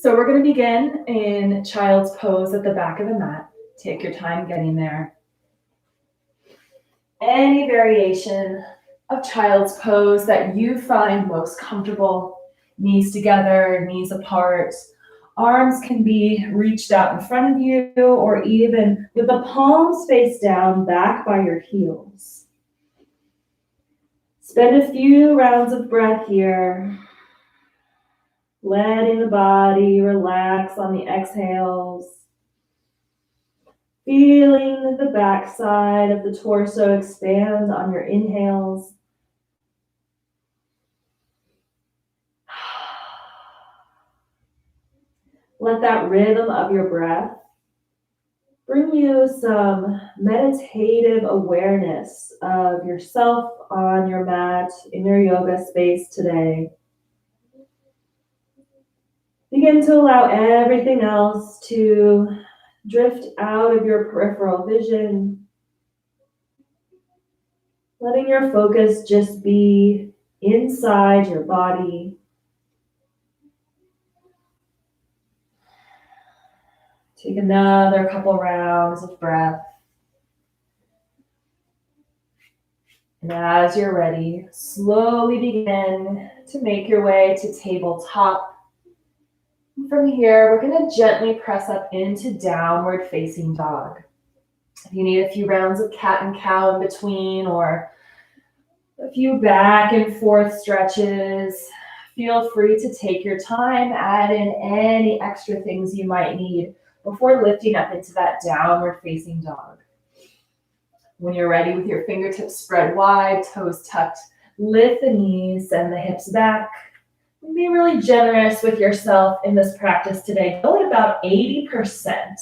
So we're going to begin in child's pose at the back of the mat. Take your time getting there. Any variation of child's pose that you find most comfortable. Knees together, knees apart. Arms can be reached out in front of you or even with the palms face down back by your heels. Spend a few rounds of breath here. Letting the body relax on the exhales. Feeling the backside of the torso expand on your inhales. Let that rhythm of your breath bring you some meditative awareness of yourself on your mat in your yoga space today. Begin to allow everything else to drift out of your peripheral vision. Letting your focus just be inside your body. Take another couple rounds of breath. And as you're ready, slowly begin to make your way to tabletop. From here, we're going to gently press up into downward facing dog. If you need a few rounds of cat and cow in between or a few back and forth stretches, feel free to take your time, add in any extra things you might need before lifting up into that downward facing dog. When you're ready with your fingertips spread wide, toes tucked, lift the knees, send the hips back. Be really generous with yourself in this practice today. Go at about 80%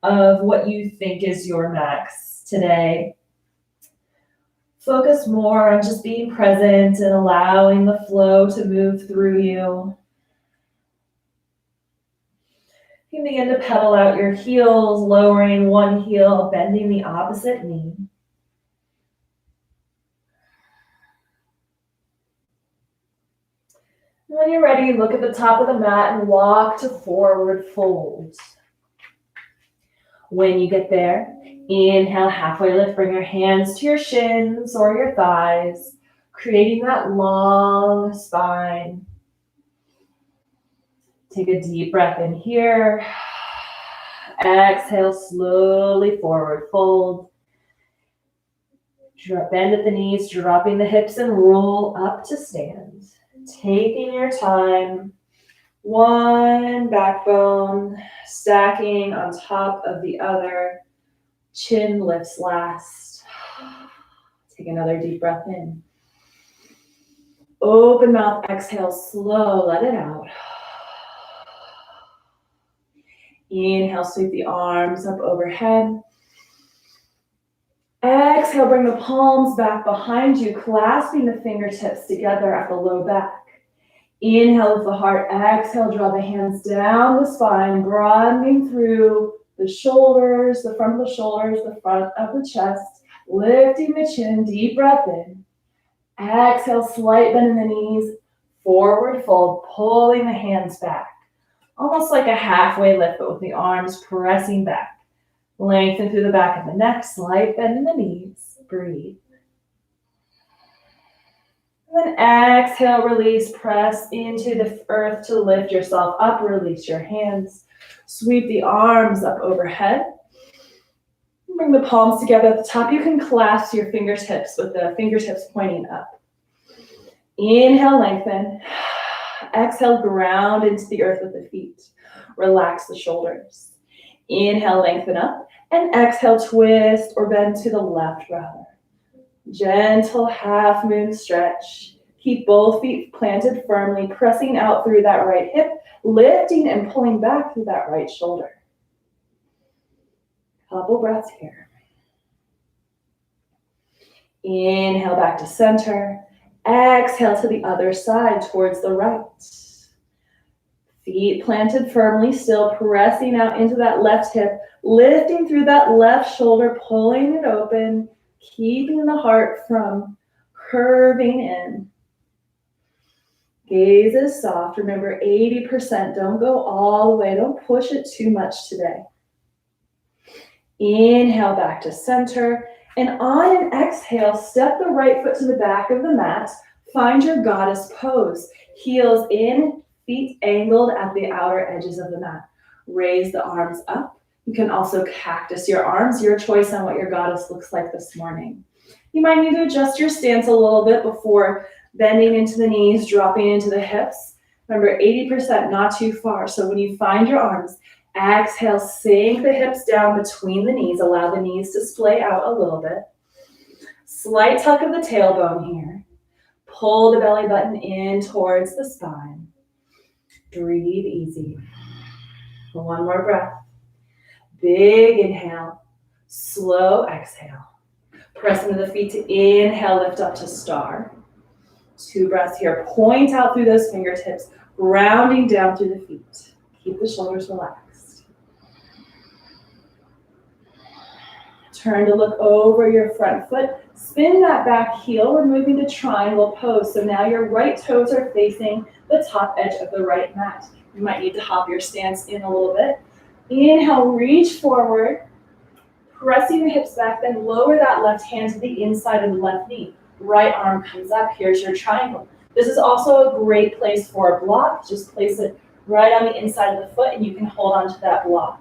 of what you think is your max today. Focus more on just being present and allowing the flow to move through you. You can begin to pedal out your heels, lowering one heel, bending the opposite knee. When you're ready, look at the top of the mat and walk to forward fold. When you get there, inhale, halfway lift, bring your hands to your shins or your thighs, creating that long spine. Take a deep breath in here. Exhale, slowly forward fold. Bend at the knees, dropping the hips and roll up to stand. Taking your time, one backbone stacking on top of the other. Chin lifts last. Take another deep breath in. Open mouth, exhale, slow, let it out. Inhale, sweep the arms up overhead. Exhale, bring the palms back behind you, clasping the fingertips together at the low back. Inhale with the heart. Exhale, draw the hands down the spine, broadening through the shoulders, the front of the shoulders, the front of the chest, lifting the chin, deep breath in. Exhale, slight bend in the knees, forward fold, pulling the hands back. Almost like a halfway lift, but with the arms pressing back. Lengthen through the back of the neck, slight bend in the knees, breathe. And then exhale, release, press into the earth to lift yourself up, release your hands. Sweep the arms up overhead. Bring the palms together at the top. You can clasp your fingertips with the fingertips pointing up. Inhale, lengthen. Exhale, ground into the earth with the feet. Relax the shoulders. Inhale, lengthen up. And exhale, twist or bend to the left rather. Gentle half moon stretch. Keep both feet planted firmly, pressing out through that right hip, lifting and pulling back through that right shoulder. Couple breaths here. Inhale back to center. Exhale to the other side towards the right. Feet planted firmly, still pressing out into that left hip, lifting through that left shoulder, pulling it open, keeping the heart from curving in. Gaze is soft. Remember, 80%. Don't go all the way. Don't push it too much today. Inhale back to center. And on an exhale, step the right foot to the back of the mat. Find your goddess pose. Heels in, feet angled at the outer edges of the mat. Raise the arms up. You can also cactus your arms, your choice on what your goddess looks like this morning. You might need to adjust your stance a little bit before bending into the knees, dropping into the hips. Remember, 80%, not too far. So when you find your arms, exhale, sink the hips down between the knees. Allow the knees to splay out a little bit. Slight tuck of the tailbone here. Pull the belly button in towards the spine. Breathe easy. One more breath. Big inhale. Slow exhale. Press into the feet to inhale, lift up to star. 2 breaths here. Point out through those fingertips, grounding down through the feet. Keep the shoulders relaxed. Turn to look over your front foot. Spin that back heel. We're moving to triangle pose. So now your right toes are facing the top edge of the right mat. You might need to hop your stance in a little bit. Inhale, reach forward. Pressing the hips back, then lower that left hand to the inside of the left knee. Right arm comes up. Here's your triangle. This is also a great place for a block. Just place it right on the inside of the foot and you can hold on to that block.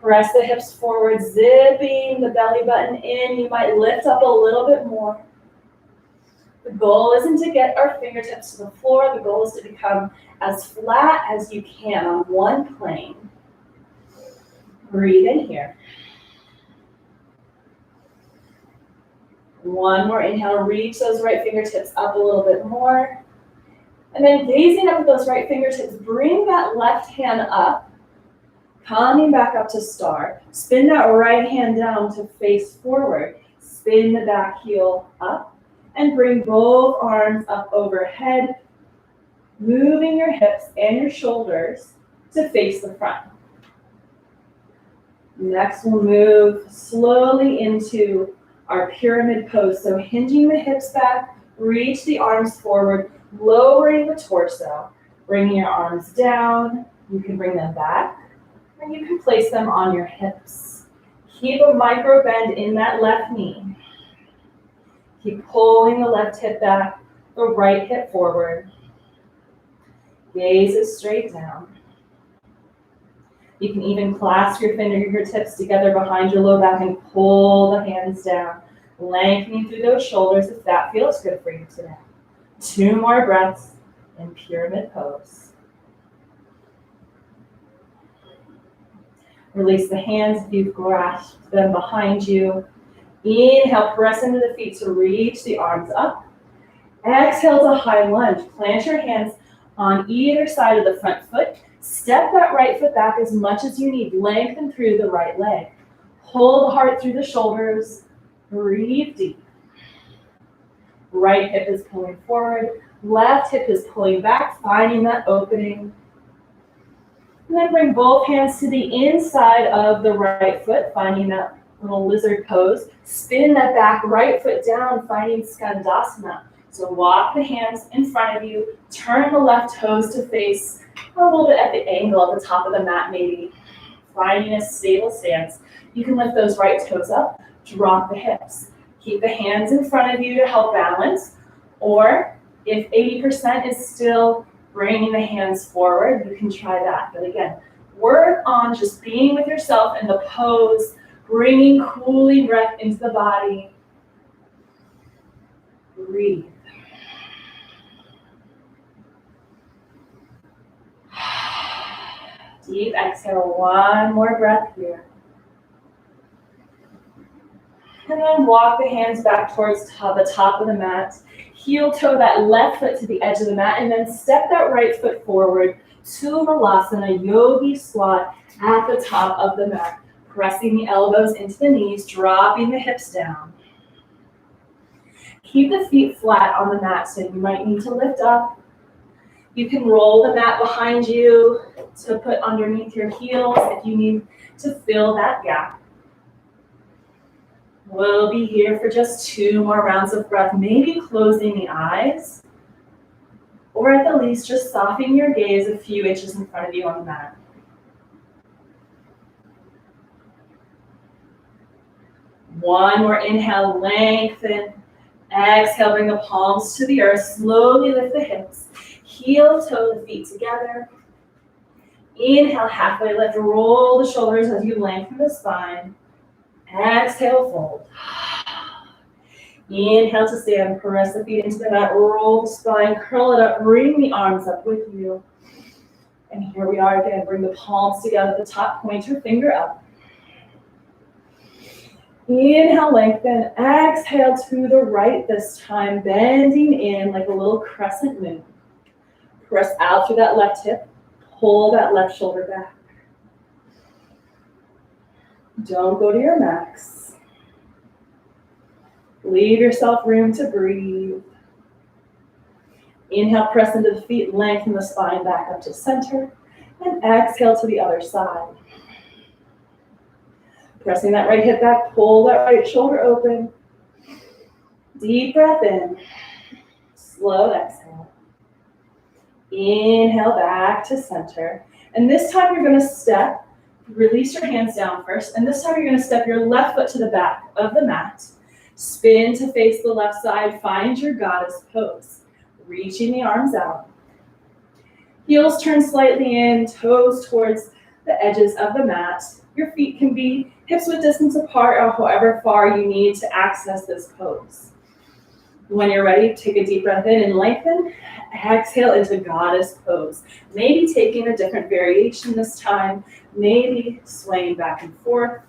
Press the hips forward, zipping the belly button in. You might lift up a little bit more. The goal isn't to get our fingertips to the floor. The goal is to become as flat as you can on one plane. Breathe in here. One more inhale, reach those right fingertips up a little bit more. And then gazing up at those right fingertips, bring that left hand up, coming back up to star. Spin that right hand down to face forward. Spin the back heel up and bring both arms up overhead, moving your hips and your shoulders to face the front. Next, we'll move slowly into our pyramid pose. So hinging the hips back, reach the arms forward, lowering the torso, bringing your arms down. You can bring them back, and you can place them on your hips. Keep a micro bend in that left knee. Keep pulling the left hip back, the right hip forward. Gaze is straight down. You can even clasp your fingertips together behind your low back and pull the hands down, lengthening through those shoulders if that feels good for you today. 2 more breaths in pyramid pose. Release the hands if you've grasped them behind you. Inhale, press into the feet to reach the arms up. Exhale to high lunge. Plant your hands on either side of the front foot. Step that right foot back as much as you need. Lengthen through the right leg. Pull the heart through the shoulders. Breathe deep. Right hip is pulling forward. Left hip is pulling back, finding that opening. And then bring both hands to the inside of the right foot, finding that little lizard pose. Spin that back right foot down, finding Skandasana. So walk the hands in front of you. Turn the left toes to face a little bit at the angle at the top of the mat maybe. Finding a stable stance. You can lift those right toes up, drop the hips. Keep the hands in front of you to help balance. Or if 80% is still bringing the hands forward, you can try that. But again, work on just being with yourself in the pose, bringing cooling breath into the body. Breathe. Deep exhale, 1 more breath here. And then walk the hands back towards the top of the mat. Heel toe that left foot to the edge of the mat, and then step that right foot forward to Malasana, yogi squat at the top of the mat. Pressing the elbows into the knees, dropping the hips down. Keep the feet flat on the mat, so you might need to lift up. You can roll the mat behind you to put underneath your heels if you need to fill that gap. We'll be here for just 2 more rounds of breath, maybe closing the eyes. or at the least just softening your gaze a few inches in front of you on the mat. One more inhale, lengthen. Exhale, bring the palms to the earth. Slowly lift the hips. Heel toe the feet together. Inhale, halfway lift. Roll the shoulders as you lengthen the spine. Exhale, fold. Inhale to stand. Press the feet into the mat. Roll the spine. Curl it up. Bring the arms up with you. And here we are again. Bring the palms together at the top. Point your finger up. Inhale, lengthen. Exhale to the right this time. Bending in like a little crescent moon. Press out through that left hip. Pull that left shoulder back. Don't go to your max. Leave yourself room to breathe. Inhale, press into the feet. Lengthen the spine back up to center. And exhale to the other side. Pressing that right hip back, pull that right shoulder open. Deep breath in. Slow exhale. Inhale back to center. And this time you're going to step, release your hands down first. And this time you're going to step your left foot to the back of the mat. Spin to face the left side. Find your goddess pose. Reaching the arms out. Heels turn slightly in, toes towards the edges of the mat. Your feet can be hips width distance apart or however far you need to access this pose. When you're ready, take a deep breath in and lengthen. Exhale into goddess pose. Maybe taking a different variation this time. Maybe swaying back and forth.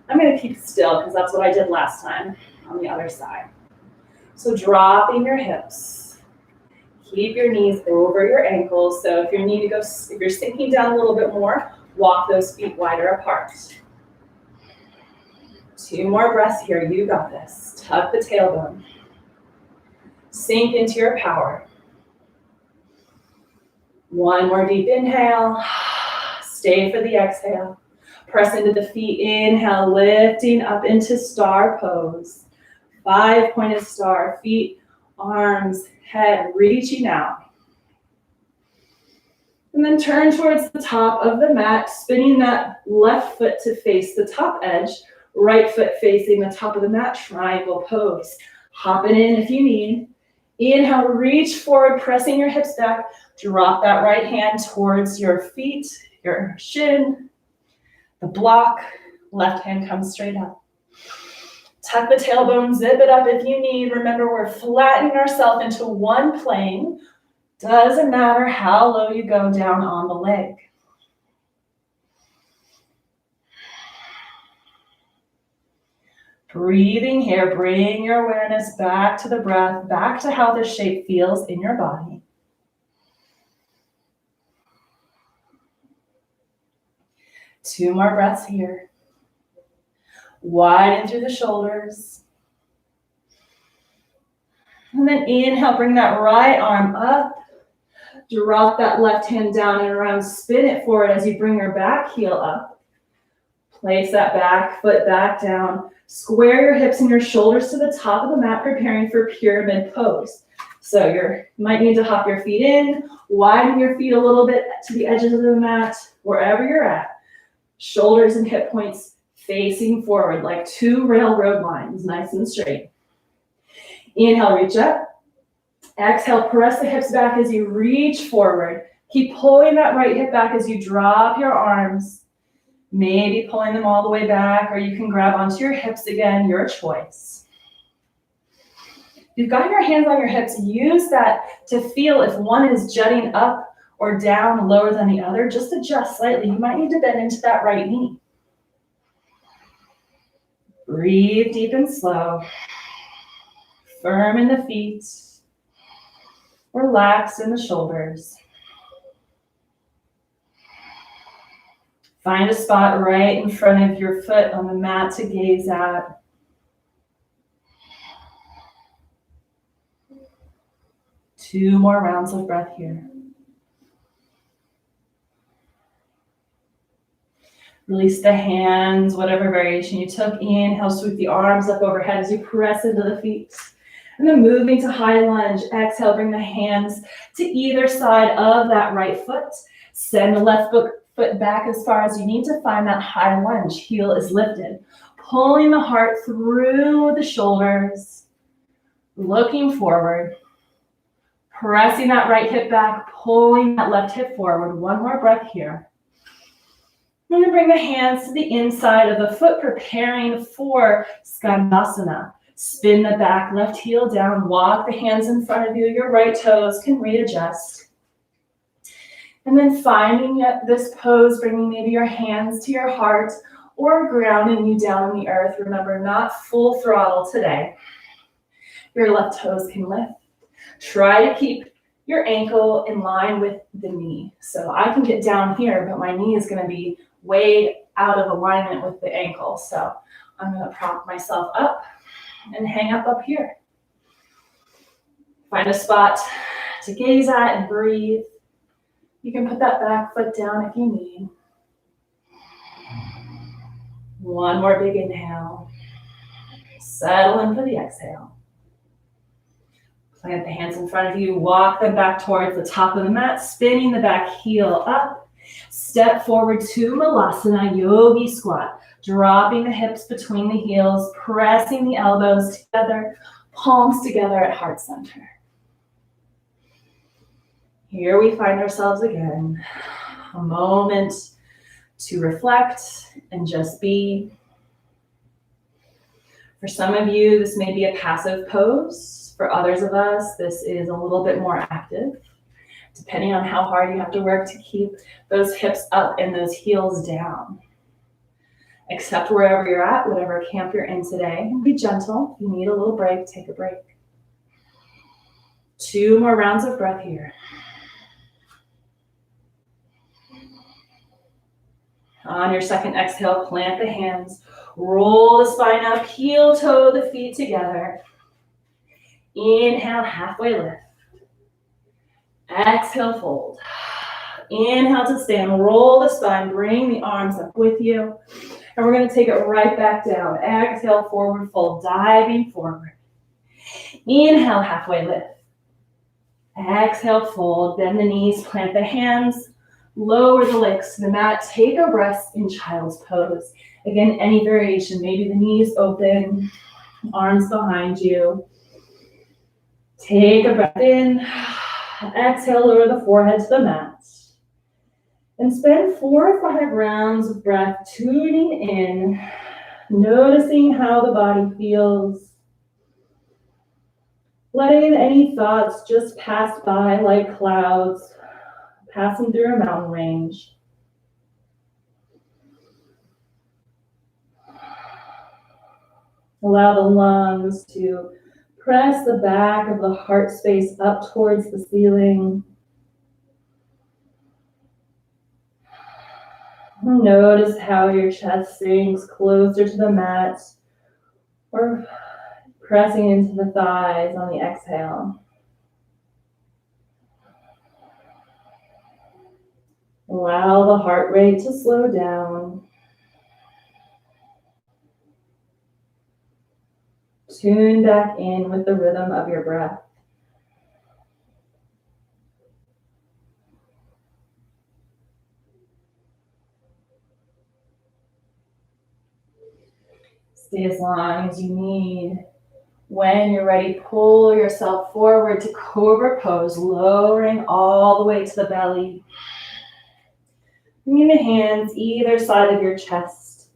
I'm going to keep still because that's what I did last time on the other side. So dropping your hips. Keep your knees over your ankles. So if you're sinking down a little bit more, walk those feet wider apart. 2 more breaths here. You got this. Tuck the tailbone. Sink into your power. 1 more deep inhale. Stay for the exhale. Press into the feet. Inhale, lifting up into star pose. 5-pointed star. Feet, arms, head, reaching out. And then turn towards the top of the mat, spinning that left foot to face the top edge, right foot facing the top of the mat, triangle pose. Hopping in if you need. Inhale, reach forward, pressing your hips back. Drop that right hand towards your feet, your shin, the block. Left hand comes straight up. Tuck the tailbone, zip it up if you need. Remember, we're flattening ourselves into one plane. Doesn't matter how low you go down on the leg. Breathing here, bring your awareness back to the breath, back to how this shape feels in your body. Two more breaths here. Widen through the shoulders. And then inhale, bring that right arm up. Drop that left hand down and around. Spin it forward as you bring your back heel up. Place that back foot back down. Square your hips and your shoulders to the top of the mat, preparing for pyramid pose. So you might need to hop your feet in, widen your feet a little bit to the edges of the mat, wherever you're at. Shoulders and hip points facing forward like 2 railroad lines, nice and straight. Inhale, reach up. Exhale, press the hips back as you reach forward. Keep pulling that right hip back as you drop your arms. Maybe pulling them all the way back, or you can grab onto your hips again, your choice. You've got your hands on your hips. Use that to feel if one is jutting up or down lower than the other. Just adjust slightly. You might need to bend into that right knee. Breathe deep and slow. Firm in the feet. Relax in the shoulders. Find a spot right in front of your foot on the mat to gaze at. Two more rounds of breath here. Release the hands, whatever variation you took. Inhale, sweep the arms up overhead as you press into the feet. And then moving to high lunge. Exhale, bring the hands to either side of that right foot. Send the left foot back as far as you need to find that high lunge. Heel is lifted. Pulling the heart through the shoulders. Looking forward. Pressing that right hip back. Pulling that left hip forward. One more breath here. I'm going to bring the hands to the inside of the foot, preparing for Skandasana. Spin the back left heel down. Walk the hands in front of you. Your right toes can readjust. And then finding this pose, bringing maybe your hands to your heart or grounding you down on the earth. Remember, not full throttle today. Your left toes can lift. Try to keep your ankle in line with the knee. So I can get down here, but my knee is going to be way out of alignment with the ankle. So I'm going to prop myself up and hang up here. Find a spot to gaze at and breathe. You can put that back foot down if you need. One more big inhale. Settle in for the exhale. Plant the hands in front of you. Walk them back towards the top of the mat, spinning the back heel up. Step forward to Malasana, Yogi Squat. Dropping the hips between the heels, pressing the elbows together, palms together at heart center. Here we find ourselves again. A moment to reflect and just be. For some of you, this may be a passive pose. For others of us, this is a little bit more active, depending on how hard you have to work to keep those hips up and those heels down. Accept wherever you're at, whatever camp you're in today. Be gentle. If you need a little break, take a break. 2 more rounds of breath here. On your second exhale, plant the hands. Roll the spine up, heel toe the feet together. Inhale, halfway lift. Exhale, fold. Inhale to stand. Roll the spine. Bring the arms up with you. And we're going to take it right back down. Exhale, forward fold. Diving forward. Inhale, halfway lift. Exhale, fold. Bend the knees. Plant the hands. Lower the legs to the mat. Take a rest in child's pose. Again, any variation. Maybe the knees open. Arms behind you. Take a breath in. Exhale, lower the forehead to the mat. And spend 4 or 5 rounds of breath tuning in, noticing how the body feels. Letting any thoughts just pass by like clouds, passing through a mountain range. Allow the lungs to press the back of the heart space up towards the ceiling. Notice how your chest sinks closer to the mat or pressing into the thighs on the exhale. Allow the heart rate to slow down. Tune back in with the rhythm of your breath. Stay as long as you need. When you're ready, pull yourself forward to Cobra Pose, lowering all the way to the belly. Bring the hands either side of your chest.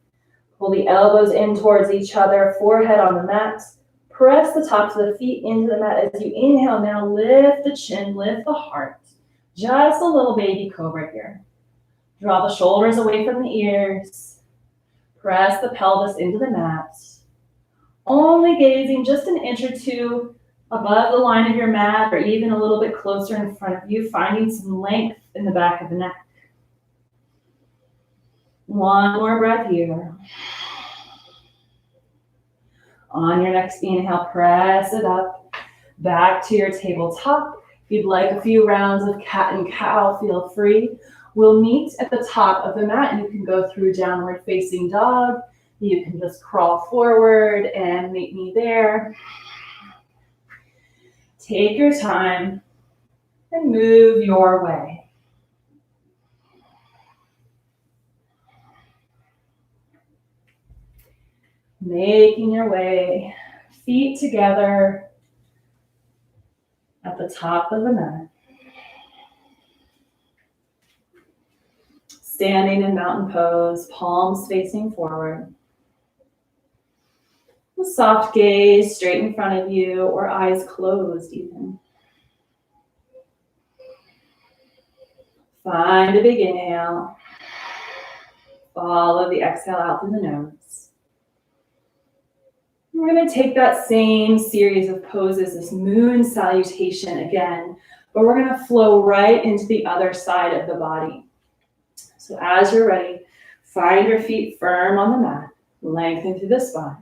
Pull the elbows in towards each other, forehead on the mat. Press the tops of the feet into the mat as you inhale. Now lift the chin, lift the heart. Just a little baby cobra here. Draw the shoulders away from the ears. Press the pelvis into the mat. Only gazing just an inch or 2 above the line of your mat or even a little bit closer in front of you, finding some length in the back of the neck. One more breath here. On your next inhale, press it up, back to your tabletop. If you'd like a few rounds of cat and cow, feel free. We'll meet at the top of the mat. You can go through downward facing dog. You can just crawl forward and meet me there. Take your time and move your way. Making your way, feet together at the top of the mat. Standing in mountain pose, palms facing forward. A soft gaze straight in front of you or eyes closed even. Find a big inhale. Follow the exhale out through the nose. We're going to take that same series of poses, this moon salutation again, but we're going to flow right into the other side of the body. So as you're ready, find your feet firm on the mat, lengthen through the spine.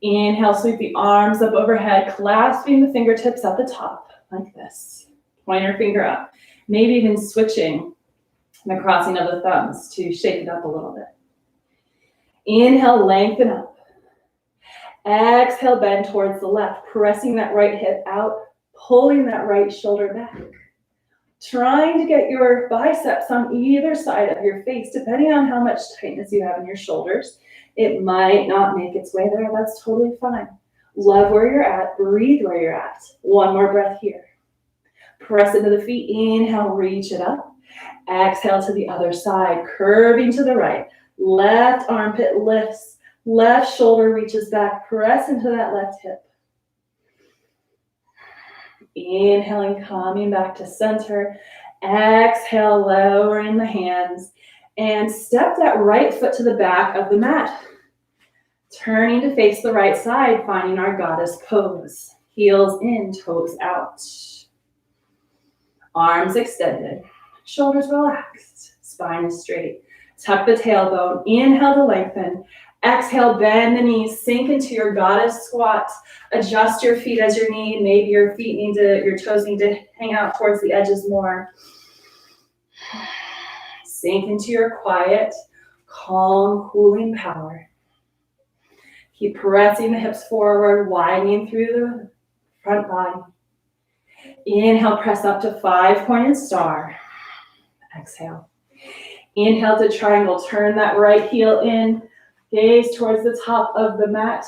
Inhale, sweep the arms up overhead, clasping the fingertips at the top, like this. Pointer finger up, maybe even switching the crossing of the thumbs to shake it up a little bit. Inhale, lengthen up. Exhale, bend towards the left, pressing that right hip out, pulling that right shoulder back. Trying to get your biceps on either side of your face, depending on how much tightness you have in your shoulders. It might not make its way there. That's totally fine. Love where you're at. Breathe where you're at. One more breath here. Press into the feet. Inhale, reach it up. Exhale to the other side, curving to the right. Left armpit lifts. Left shoulder reaches back. Press into that left hip. Inhaling, coming back to center. Exhale, lowering the hands. And step that right foot to the back of the mat. Turning to face the right side, finding our goddess pose. Heels in, toes out. Arms extended. Shoulders relaxed. Spine is straight. Tuck the tailbone. Inhale to lengthen. Exhale, bend the knees, sink into your goddess squat. Adjust your feet as you need. Maybe your toes need to hang out towards the edges more. Sink into your quiet, calm, cooling power. Keep pressing the hips forward, widening through the front body. Inhale, press up to 5-pointed star. Exhale. Inhale to triangle, turn that right heel in. Gaze towards the top of the mat.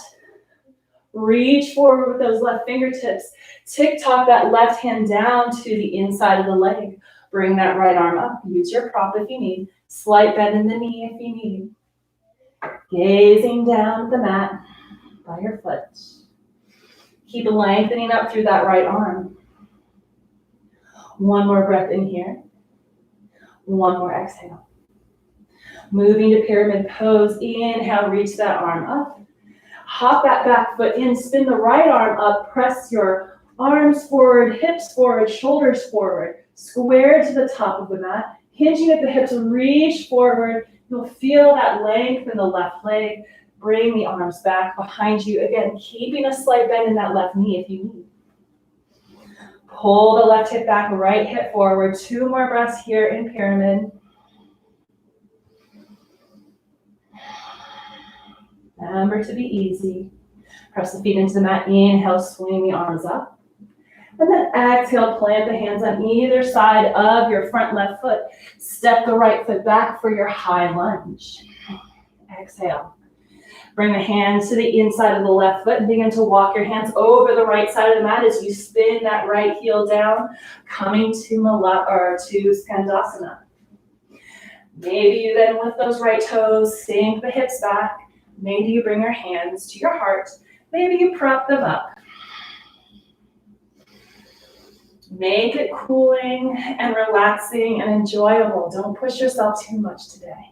Reach forward with those left fingertips. Tick-tock that left hand down to the inside of the leg. Bring that right arm up. Use your prop if you need. Slight bend in the knee if you need. Gazing down at the mat by your foot. Keep lengthening up through that right arm. One more breath in here. One more exhale. Moving to pyramid pose. Inhale, reach that arm up. Hop that back foot in. Spin the right arm up. Press your arms forward, hips forward, shoulders forward. Square to the top of the mat. Hinging at the hips, reach forward. You'll feel that length in the left leg. Bring the arms back behind you. Again, keeping a slight bend in that left knee if you need. Pull the left hip back, right hip forward. 2 more breaths here in pyramid. Remember to be easy. Press the feet into the mat. Inhale, swing the arms up. And then exhale, plant the hands on either side of your front left foot. Step the right foot back for your high lunge. Exhale. Bring the hands to the inside of the left foot and begin to walk your hands over the right side of the mat as you spin that right heel down, coming to Skandasana. Maybe you then lift those right toes, sink the hips back. Maybe you bring your hands to your heart. Maybe you prop them up. Make it cooling and relaxing and enjoyable. Don't push yourself too much today.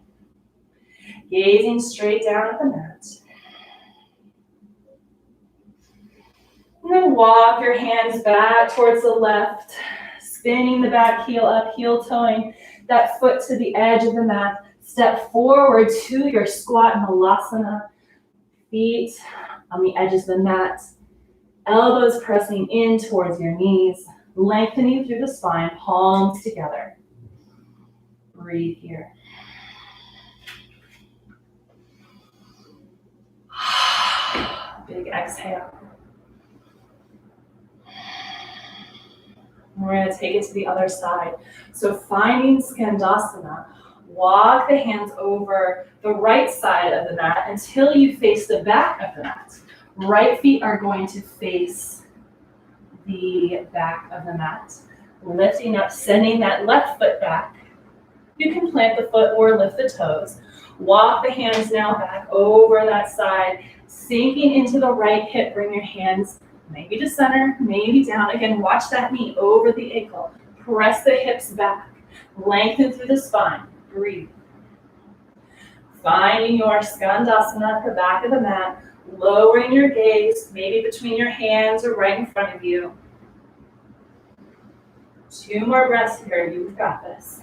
Gazing straight down at the mat. And then walk your hands back towards the left, spinning the back heel up, heel toeing that foot to the edge of the mat. Step forward to your squat malasana. Feet on the edges of the mat. Elbows pressing in towards your knees. Lengthening through the spine, palms together. Breathe here. Big exhale. We're going to take it to the other side. So finding Skandasana, walk the hands over the right side of the mat until you face the back of the mat. Right feet are going to face the back of the mat. Lifting up, sending that left foot back. You can plant the foot or lift the toes. Walk the hands now back over that side, sinking into the right hip. Bring your hands maybe to center, maybe down. Again, watch that knee over the ankle. Press the hips back. Lengthen through the spine. Breathe. Finding your Skandasana at the back of the mat. Lowering your gaze, maybe between your hands or right in front of you. 2 more breaths here. You've got this.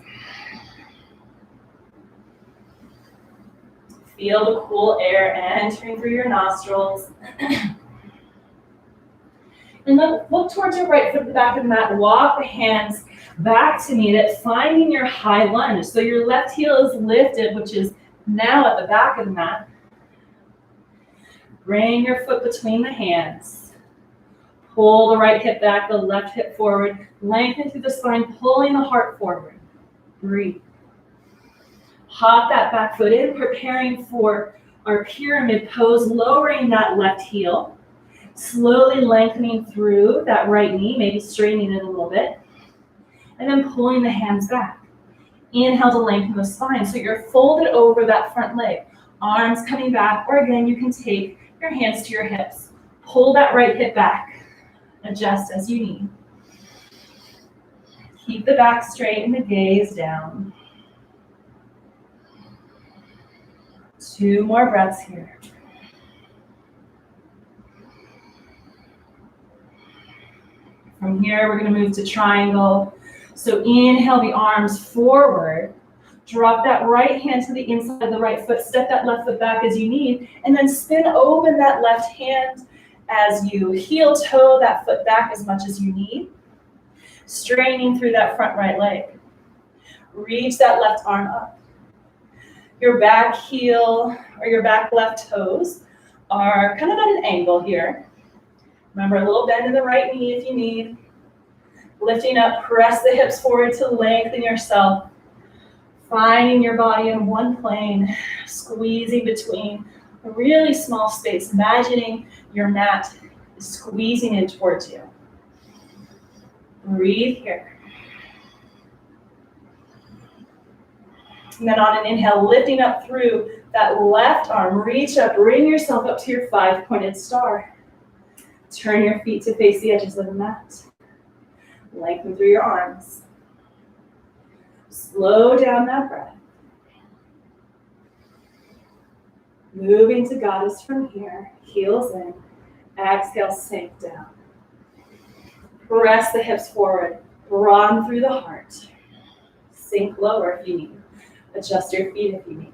Feel the cool air entering through your nostrils. And then look towards your right foot at the back of the mat. Walk the hands back to meet it, finding your high lunge. So your left heel is lifted, which is now at the back of the mat. Bring your foot between the hands. Pull the right hip back, the left hip forward. Lengthen through the spine, pulling the heart forward. Breathe. Hop that back foot in, preparing for our pyramid pose, lowering that left heel. Slowly lengthening through that right knee, maybe straightening it a little bit. And then pulling the hands back. Inhale to lengthen the spine. So you're folded over that front leg. Arms coming back, or again, you can take your hands to your hips. Pull that right hip back. Adjust as you need. Keep the back straight and the gaze down. 2 more breaths here. From here, we're going to move to triangle. So inhale the arms forward. Drop that right hand to the inside of the right foot. Step that left foot back as you need. And then spin open that left hand as you heel toe that foot back as much as you need. Straining through that front right leg. Reach that left arm up. Your back heel or your back left toes are kind of at an angle here. Remember, a little bend in the right knee if you need. Lifting up, press the hips forward to lengthen yourself. Finding your body in one plane, squeezing between a really small space. Imagining your mat is squeezing in towards you. Breathe here. And then on an inhale, lifting up through that left arm, reach up, bring yourself up to your 5-pointed star. Turn your feet to face the edges of the mat. Lengthen through your arms. Slow down that breath. Moving to goddess from here, heels in. Exhale, sink down. Press the hips forward. Broaden through the heart. Sink lower if you need. Adjust your feet if you need.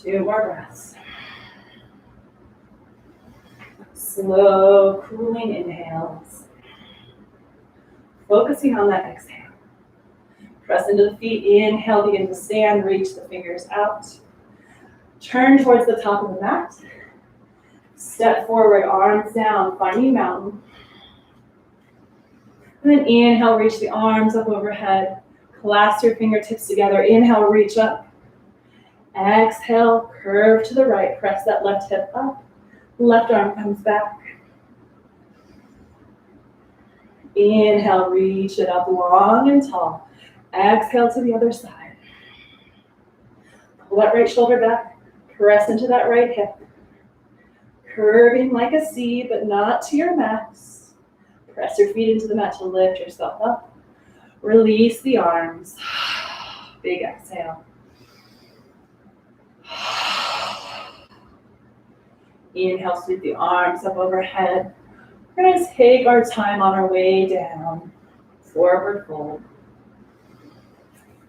2 more breaths. Slow, cooling inhales. Focusing on that exhale. Press into the feet. Inhale, begin to stand. Reach the fingers out. Turn towards the top of the mat. Step forward, arms down, finding mountain. And then inhale, reach the arms up overhead. Clasp your fingertips together. Inhale, reach up. Exhale, curve to the right. Press that left hip up. Left arm comes back. Inhale, reach it up long and tall. Exhale to the other side. Pull that right shoulder back. Press into that right hip. Curving like a C, but not to your max. Press your feet into the mat to lift yourself up. Release the arms. Big exhale. Inhale, sweep the arms up overhead. We're going to take our time on our way down. Forward fold.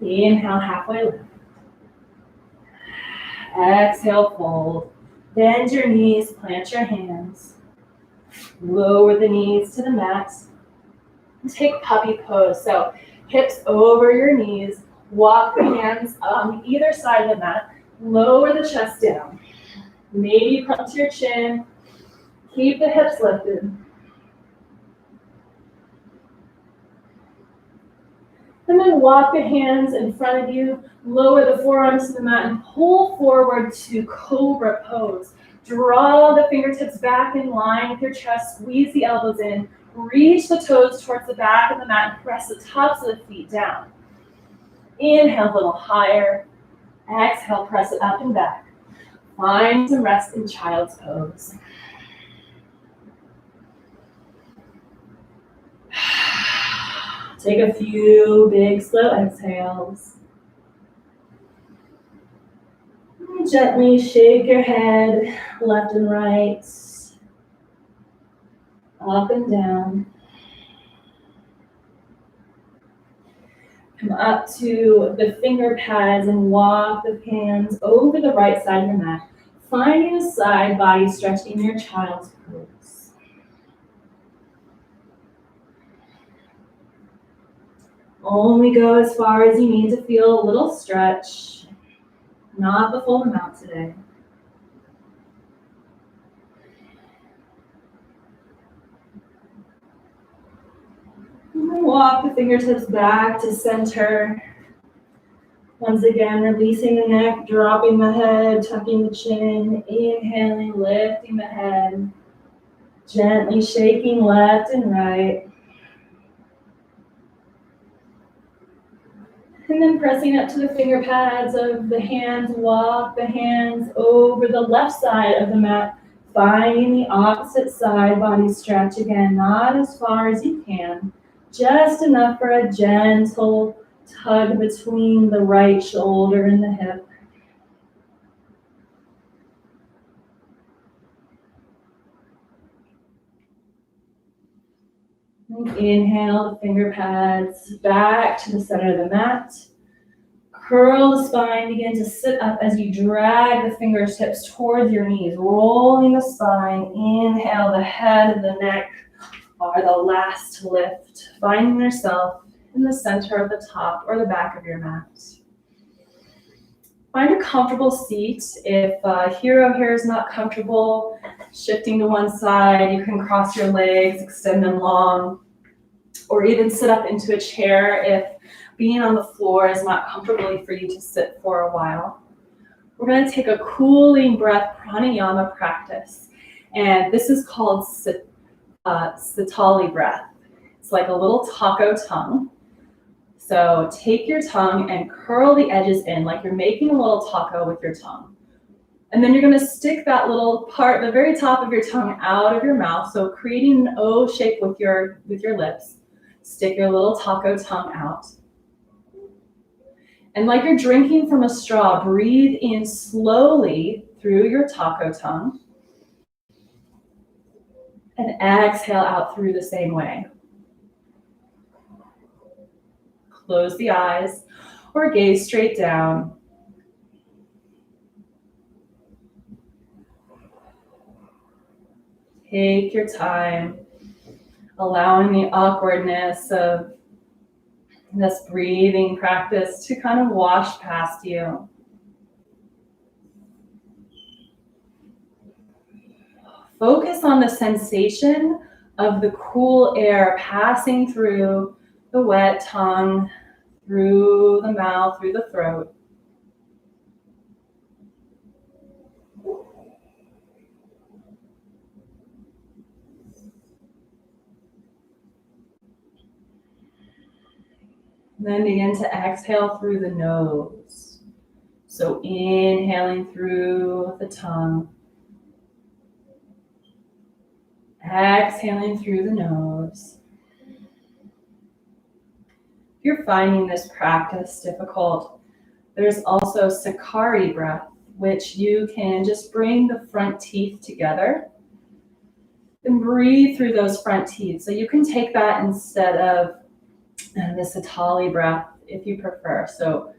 Inhale, halfway lift. Exhale, fold. Bend your knees, plant your hands. Lower the knees to the mat. And take puppy pose. So hips over your knees. Walk the hands on either side of the mat. Lower the chest down. Maybe you come to your chin. Keep the hips lifted. And then walk the hands in front of you, lower the forearms to the mat, and pull forward to Cobra Pose. Draw the fingertips back in line with your chest, squeeze the elbows in, reach the toes towards the back of the mat, and press the tops of the feet down. Inhale a little higher. Exhale, press it up and back. Find some rest in child's pose. Take a few big, slow exhales. Gently shake your head left and right, up and down. Come up to the finger pads and walk the hands over the right side of your mat, finding a side body stretch in your child's pose. Only go as far as you need to feel a little stretch, not the full amount today. Walk the fingertips back to center. Once again, releasing the neck, dropping the head, tucking the chin, inhaling, lifting the head, gently shaking left and right. And then pressing up to the finger pads of the hands, walk the hands over the left side of the mat, finding the opposite side body stretch again, not as far as you can, just enough for a gentle tug between the right shoulder and the hip. And inhale the finger pads back to the center of the mat. Curl the spine, begin to sit up as you drag the fingertips towards your knees, rolling the spine. Inhale, the head and the neck are the last to lift, finding yourself in the center of the top or the back of your mat. Find a comfortable seat. If hero here is not comfortable, shifting to one side, you can cross your legs, extend them long, or even sit up into a chair if being on the floor is not comfortable for you to sit for a while. We're going to take a cooling breath pranayama practice, and this is called Thali Breath. It's like a little taco tongue. So take your tongue and curl the edges in like you're making a little taco with your tongue. And then you're going to stick that little part, the very top of your tongue, out of your mouth. So creating an O shape with your lips. Stick your little taco tongue out. And like you're drinking from a straw, breathe in slowly through your taco tongue. And exhale out through the same way. Close the eyes or gaze straight down. Take your time, allowing the awkwardness of this breathing practice to kind of wash past you. Focus on the sensation of the cool air passing through the wet tongue, through the mouth, through the throat. Then begin to exhale through the nose. So inhaling through the tongue. Exhaling through the nose. If you're finding this practice difficult, there's also Sakari breath, which you can just bring the front teeth together and breathe through those front teeth. So you can take that instead of the Thali breath if you prefer. So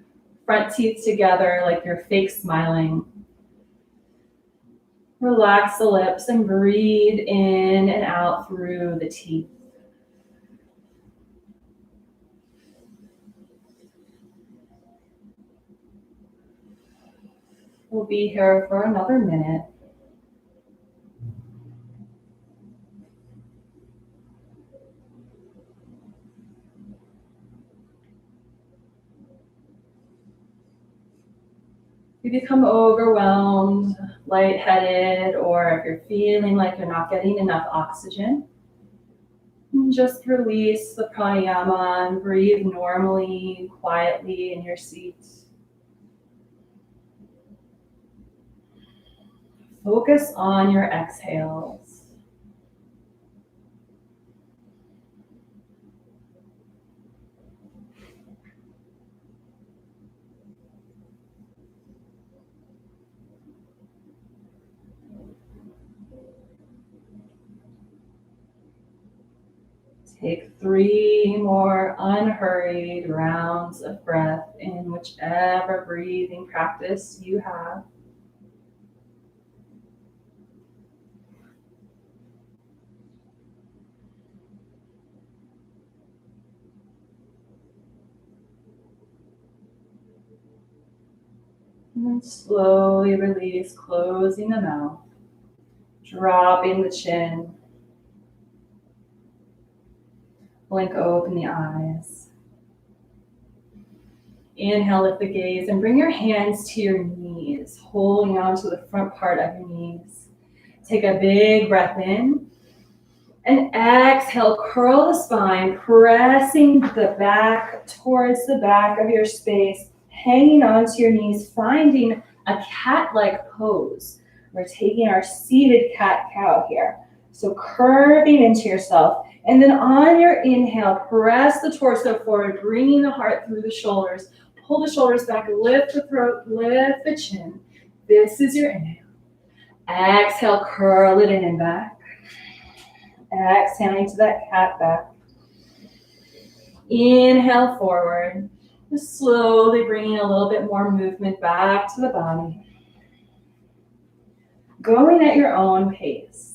front teeth together like you're fake smiling. Relax the lips and breathe in and out through the teeth. We'll be here for another minute. you become overwhelmed, lightheaded, or if you're feeling like you're not getting enough oxygen, just release the pranayama and breathe normally, quietly in your seat. Focus on your exhales. Take 3 more unhurried rounds of breath in whichever breathing practice you have. And then slowly release, closing the mouth, dropping the chin. Blink open the eyes. Inhale, lift the gaze and bring your hands to your knees, holding on to the front part of your knees. Take a big breath in and exhale, curl the spine, pressing the back towards the back of your space, hanging onto your knees, finding a cat-like pose. We're taking our seated cat-cow here. So curving into yourself. And then on your inhale, press the torso forward, bringing the heart through the shoulders. Pull the shoulders back, lift the throat, lift the chin. This is your inhale. Exhale, curl it in and back. Exhaling to that cat back. Inhale forward. Just slowly bringing a little bit more movement back to the body. Going at your own pace.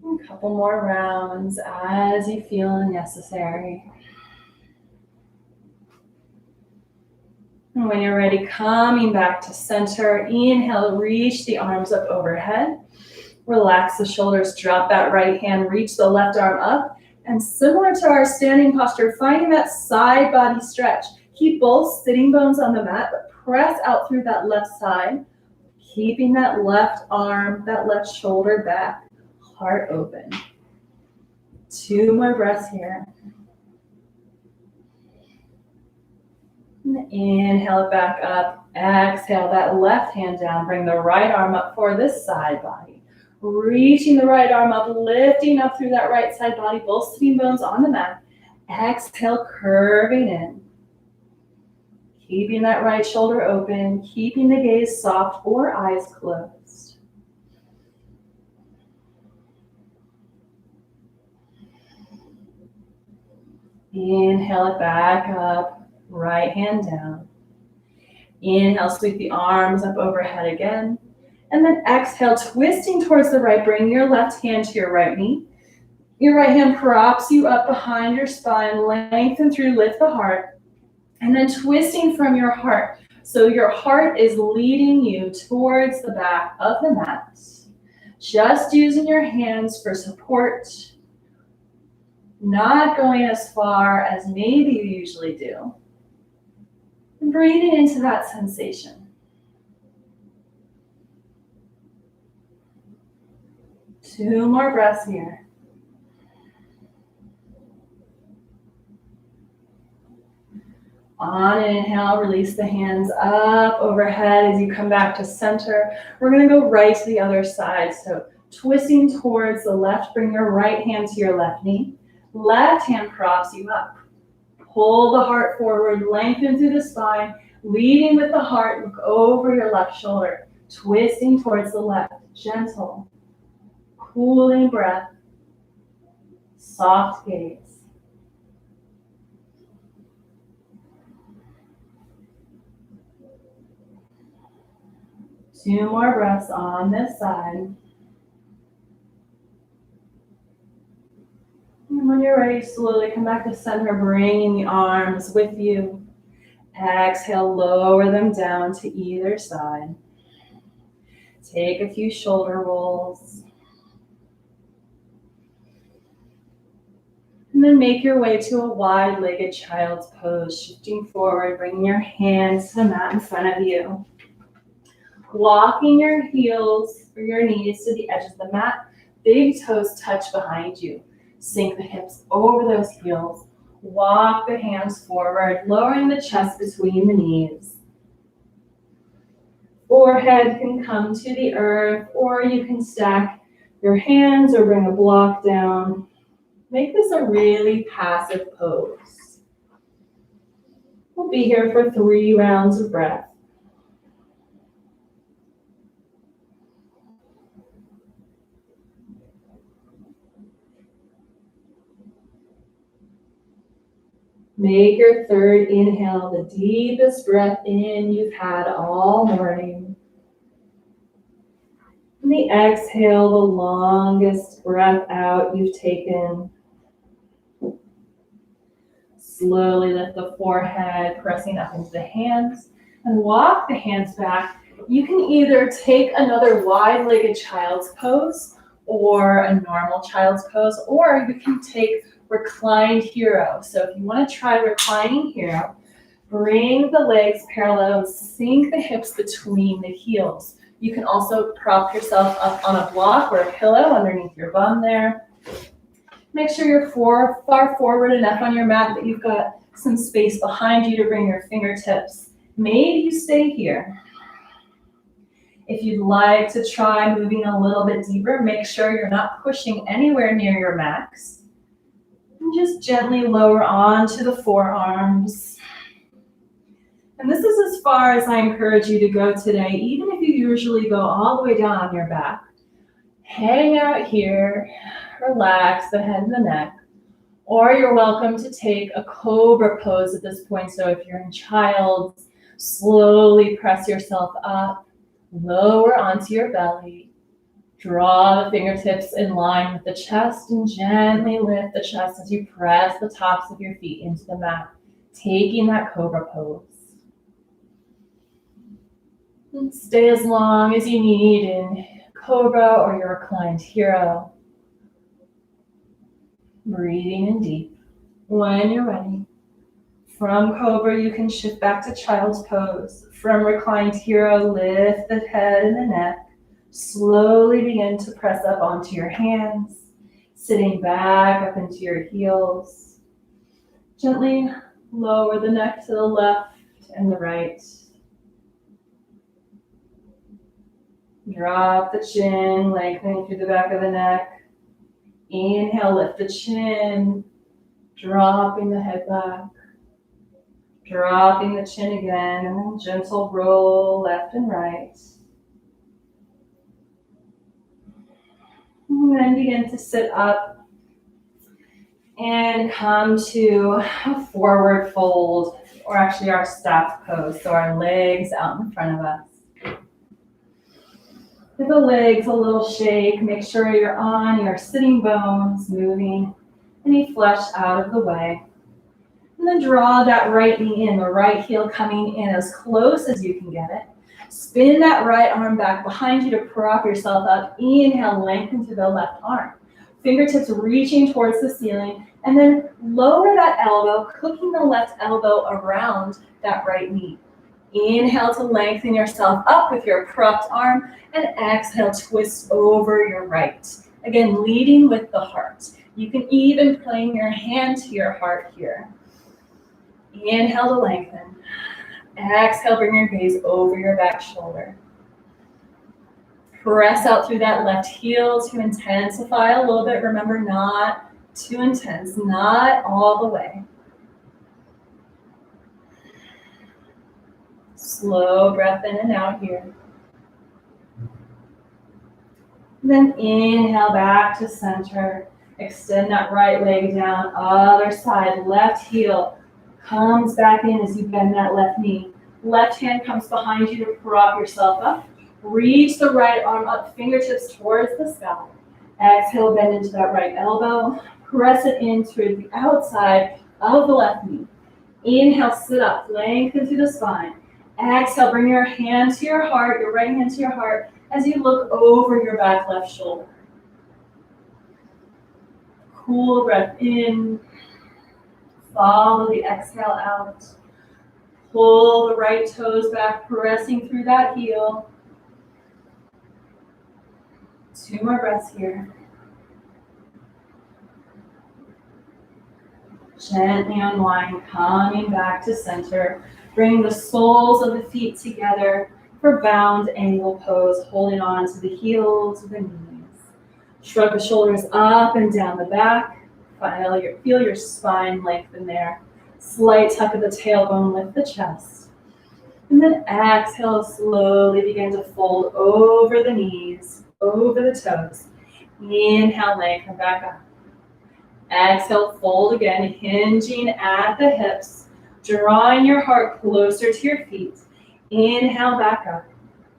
A couple more rounds as you feel necessary. And when you're ready, coming back to center, inhale, reach the arms up overhead. Relax the shoulders, drop that right hand, reach the left arm up. And similar to our standing posture, finding that side body stretch. Keep both sitting bones on the mat, but press out through that left side, keeping that left arm, that left shoulder back, heart open. 2 more breaths here. Inhale it back up. Exhale that left hand down. Bring the right arm up for this side body. Reaching the right arm up, lifting up through that right side body, both sitting bones on the mat. Exhale, curving in. Keeping that right shoulder open, keeping the gaze soft or eyes closed. Inhale it back up. Right hand down. Inhale, sweep the arms up overhead again. And then exhale, twisting towards the right, bring your left hand to your right knee. Your right hand props you up behind your spine, lengthen through, lift the heart. And then twisting from your heart. So your heart is leading you towards the back of the mat. Just using your hands for support. Not going as far as maybe you usually do. Breathing into that sensation. 2 more breaths here. On an inhale, release the hands up overhead as you come back to center. We're going to go right to the other side. So twisting towards the left, bring your right hand to your left knee. Left hand props you up. Pull the heart forward, lengthen through the spine, leading with the heart, look over your left shoulder, twisting towards the left, gentle, cooling breath, soft gaze. Two more breaths on this side. And when you're ready, slowly come back to center, bringing the arms with you. Exhale, lower them down to either side. Take a few shoulder rolls. And then make your way to a wide-legged child's pose, shifting forward, bringing your hands to the mat in front of you. Walking your heels or your knees to the edge of the mat, big toes touch behind you. Sink the hips over those heels. Walk the hands forward, lowering the chest between the knees. Forehead can come to the earth, or you can stack your hands or bring a block down. Make this a really passive pose. We'll be here for 3 rounds of breath. Make your third inhale the deepest breath in you've had all morning. And the exhale, the longest breath out you've taken. Slowly lift the forehead, pressing up into the hands, and walk the hands back. You can either take another wide-legged child's pose or a normal child's pose, or you can take reclined hero. So if you want to try reclining hero, bring the legs parallel and sink the hips between the heels. You can also prop yourself up on a block or a pillow underneath your bum there. Make sure you're far forward enough on your mat that you've got some space behind you to bring your fingertips. Maybe you stay here. If you'd like to try moving a little bit deeper, make sure you're not pushing anywhere near your max. And just gently lower onto the forearms. And this is as far as I encourage you to go today, even if you usually go all the way down on your back. Hang out here, relax the head and the neck. Or you're welcome to take a Cobra Pose at this point. So if you're in child's, slowly press yourself up, lower onto your belly. Draw the fingertips in line with the chest and gently lift the chest as you press the tops of your feet into the mat, taking that Cobra Pose. And stay as long as you need in Cobra or your reclined hero. Breathing in deep. When you're ready, from Cobra, you can shift back to child's pose. From reclined hero, lift the head and the neck. Slowly begin to press up onto your hands, sitting back up into your heels. Gently lower the neck to the left and the right. Drop the chin, lengthening through the back of the neck. Inhale, lift the chin, dropping the head back. Dropping the chin again, and then gentle roll left and right. And then begin to sit up and come to a forward fold, or actually our staff pose, so our legs out in front of us. Give the legs a little shake, make sure you're on your sitting bones, moving any flesh out of the way. And then draw that right knee in, the right heel coming in as close as you can get it. Spin that right arm back behind you to prop yourself up. Inhale, lengthen to the left arm. Fingertips reaching towards the ceiling, and then lower that elbow, cooking the left elbow around that right knee. Inhale to lengthen yourself up with your propped arm, and exhale, twist over your right. Again, leading with the heart. You can even bring your hand to your heart here. Inhale to lengthen. Exhale, bring your gaze over your back shoulder. Press out through that left heel to intensify a little bit. Remember, not too intense, not all the way. Slow breath in and out here. Then inhale back to center. Extend that right leg down, other side, left heel comes back in as you bend that left knee. Left hand comes behind you to prop yourself up. Reach the right arm up, fingertips towards the sky. Exhale, bend into that right elbow. Press it into the outside of the left knee. Inhale, sit up, lengthen through the spine. Exhale, bring your hand to your heart, your right hand to your heart, as you look over your back left shoulder. Cool breath in. Follow the exhale out. Pull the right toes back, pressing through that heel. 2 more breaths here. Gently unwind, coming back to center. Bring the soles of the feet together for bound angle pose, holding on to the heels of the knees. Shrug the shoulders up and down the back. Feel your spine lengthen there. Slight tuck of the tailbone, lift the chest. And then exhale, slowly begin to fold over the knees, over the toes. Inhale, lengthen back up. Exhale, fold again, hinging at the hips, drawing your heart closer to your feet. Inhale, back up.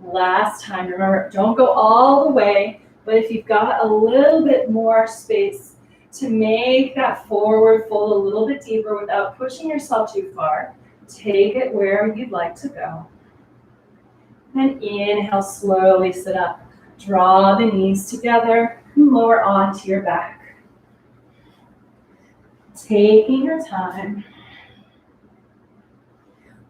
Last time, remember, don't go all the way, but if you've got a little bit more space to make that forward fold a little bit deeper without pushing yourself too far, take it where you'd like to go. And inhale, slowly sit up. Draw the knees together and lower onto your back. Taking your time.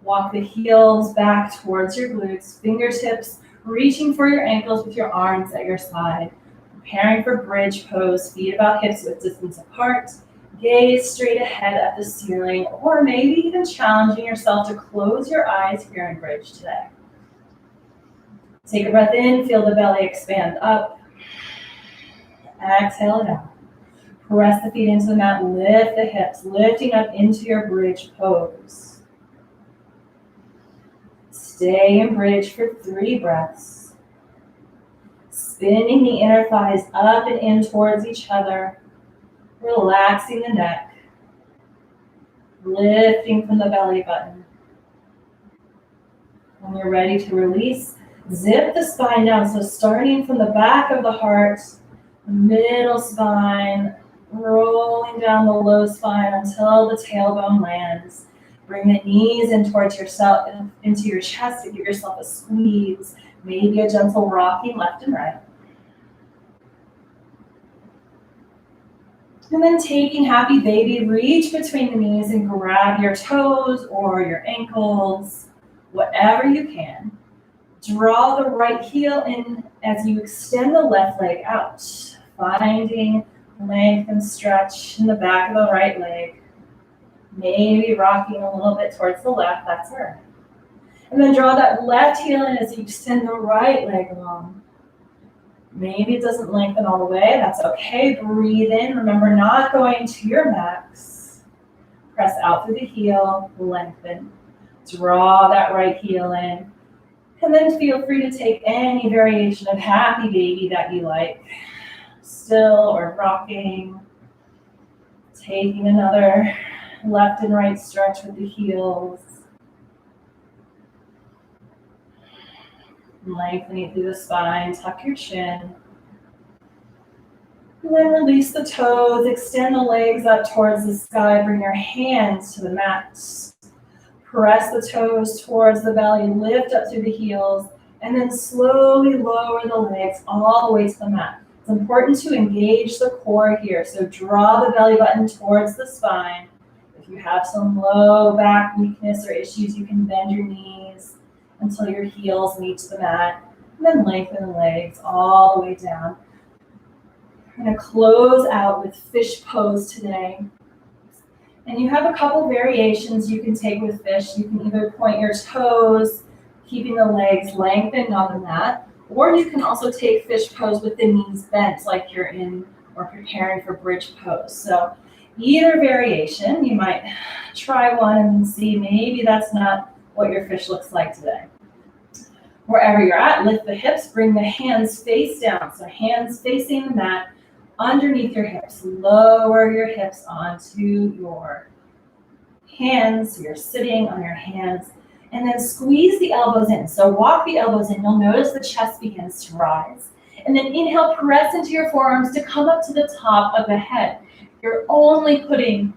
Walk the heels back towards your glutes, fingertips reaching for your ankles with your arms at your side. Preparing for bridge pose, feet about hips width distance apart. Gaze straight ahead at the ceiling, or maybe even challenging yourself to close your eyes here in bridge today. Take a breath in, feel the belly expand up. Exhale it out. Press the feet into the mat, lift the hips, lifting up into your bridge pose. Stay in bridge for 3 breaths. Spinning the inner thighs up and in towards each other, relaxing the neck, lifting from the belly button. When you're ready to release, zip the spine down. So starting from the back of the heart, middle spine, rolling down the low spine until the tailbone lands. Bring the knees in towards yourself, into your chest to give yourself a squeeze, maybe a gentle rocking left and right. And then taking happy baby, reach between the knees and grab your toes or your ankles, whatever you can. Draw the right heel in as you extend the left leg out, finding length and stretch in the back of the right leg. Maybe rocking a little bit towards the left, that's all right. And then draw that left heel in as you extend the right leg long. Maybe it doesn't lengthen all the way, that's okay. Breathe in, remember not going to your max. Press out through the heel, lengthen. Draw that right heel in. And then feel free to take any variation of happy baby that you like. Still or rocking. Taking another left and right stretch with the heels. Lengthening through the spine, tuck your chin. And then release the toes, extend the legs up towards the sky, bring your hands to the mat. Press the toes towards the belly, lift up through the heels, and then slowly lower the legs all the way to the mat. It's important to engage the core here, so draw the belly button towards the spine. If you have some low back weakness or issues, you can bend your knees until your heels meet the mat, and then lengthen the legs all the way down. We're going to close out with fish pose today. And you have a couple variations you can take with fish. You can either point your toes, keeping the legs lengthened on the mat, or you can also take fish pose with the knees bent like you're in or preparing for bridge pose. So either variation, you might try one and see maybe that's not what your fish looks like today. Wherever you're at, lift the hips, bring the hands face down. So hands facing the mat underneath your hips. Lower your hips onto your hands. You're sitting on your hands. And then squeeze the elbows in. So walk the elbows in. You'll notice the chest begins to rise. And then inhale, press into your forearms to come up to the top of the head. You're only putting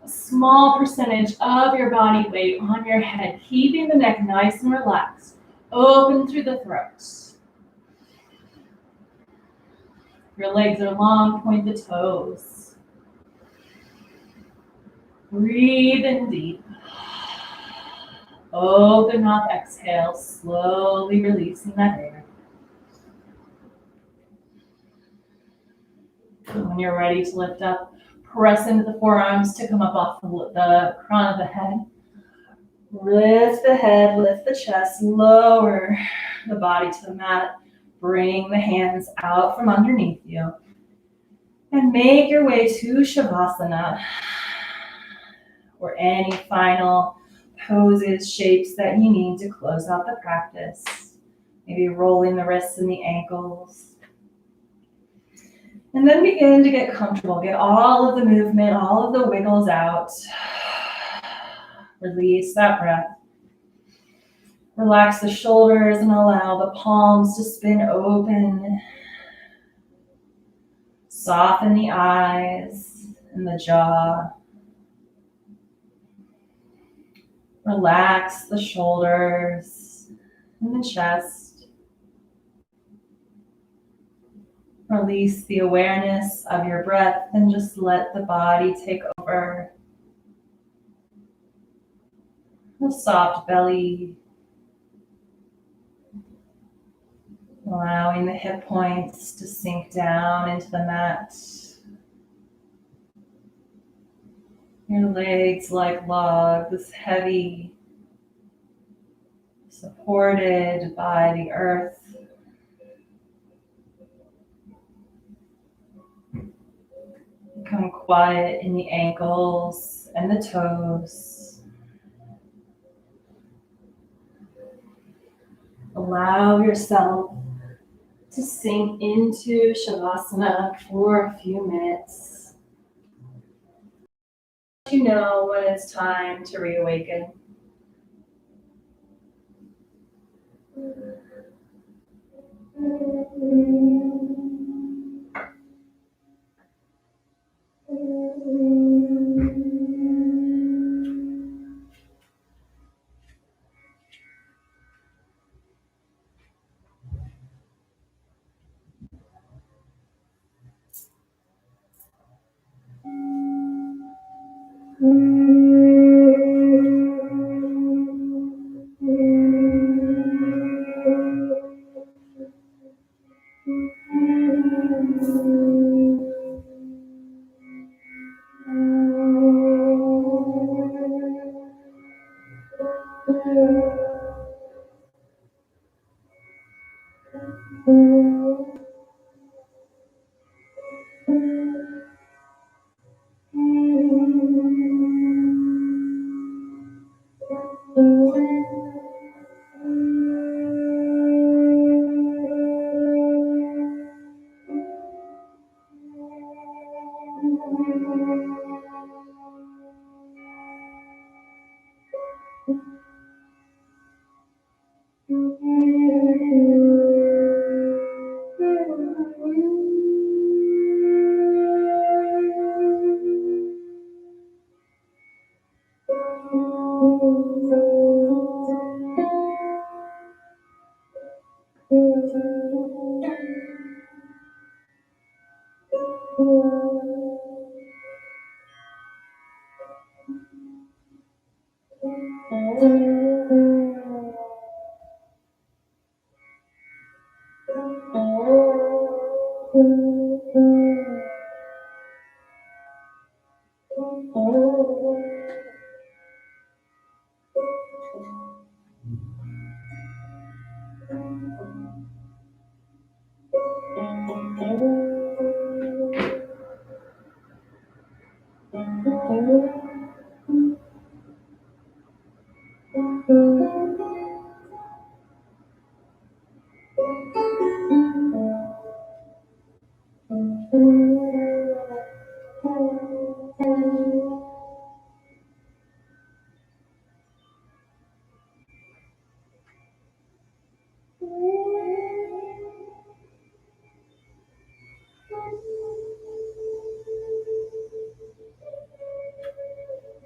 a small percentage of your body weight on your head, keeping the neck nice and relaxed. Open through the throat. Your legs are long, point the toes. Breathe in deep. Open mouth, exhale, slowly releasing that air. And when you're ready to lift up, press into the forearms to come up off the crown of the head. Lift the head, lift the chest, lower the body to the mat. Bring the hands out from underneath you. And make your way to Shavasana, or any final poses, shapes that you need to close out the practice. Maybe rolling the wrists and the ankles. And then begin to get comfortable. Get all of the movement, all of the wiggles out. Release that breath. Relax the shoulders and allow the palms to spin open. Soften the eyes and the jaw. Relax the shoulders and the chest. Release the awareness of your breath and just let the body take over. A soft belly. Allowing the hip points to sink down into the mat. Your legs like logs, heavy, supported by the earth. Become quiet in the ankles and the toes. Allow yourself to sink into Shavasana for a few minutes. You know when it's time to reawaken.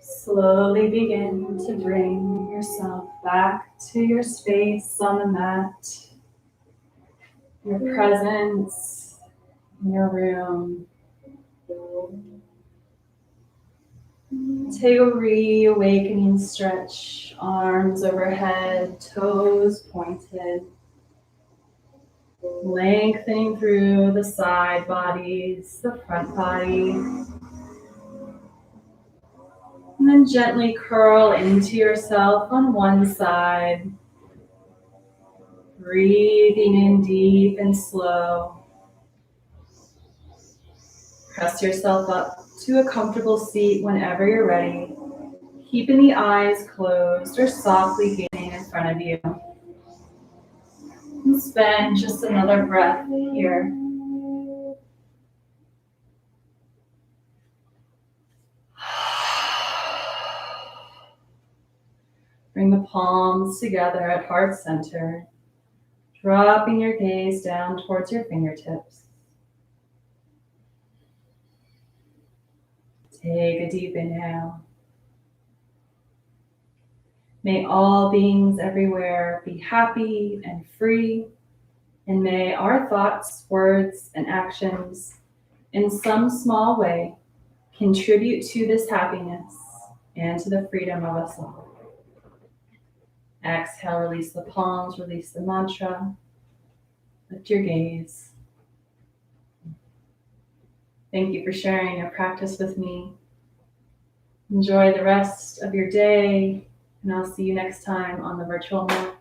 Slowly begin to bring yourself back to your space on the mat, your presence in your room. Take a reawakening stretch, arms overhead, toes pointed, lengthening through the side bodies, the front body, and then gently curl into yourself on one side, breathing in deep and slow. Press yourself up to a comfortable seat whenever you're ready, keeping the eyes closed or softly gazing in front of you. And spend just another breath here. Bring the palms together at heart center, dropping your gaze down towards your fingertips. Take a deep inhale. May all beings everywhere be happy and free, and may our thoughts, words, and actions in some small way contribute to this happiness and to the freedom of us all. Exhale, release the palms, release the mantra. Lift your gaze. Thank you for sharing your practice with me. Enjoy the rest of your day, and I'll see you next time on the virtual mat.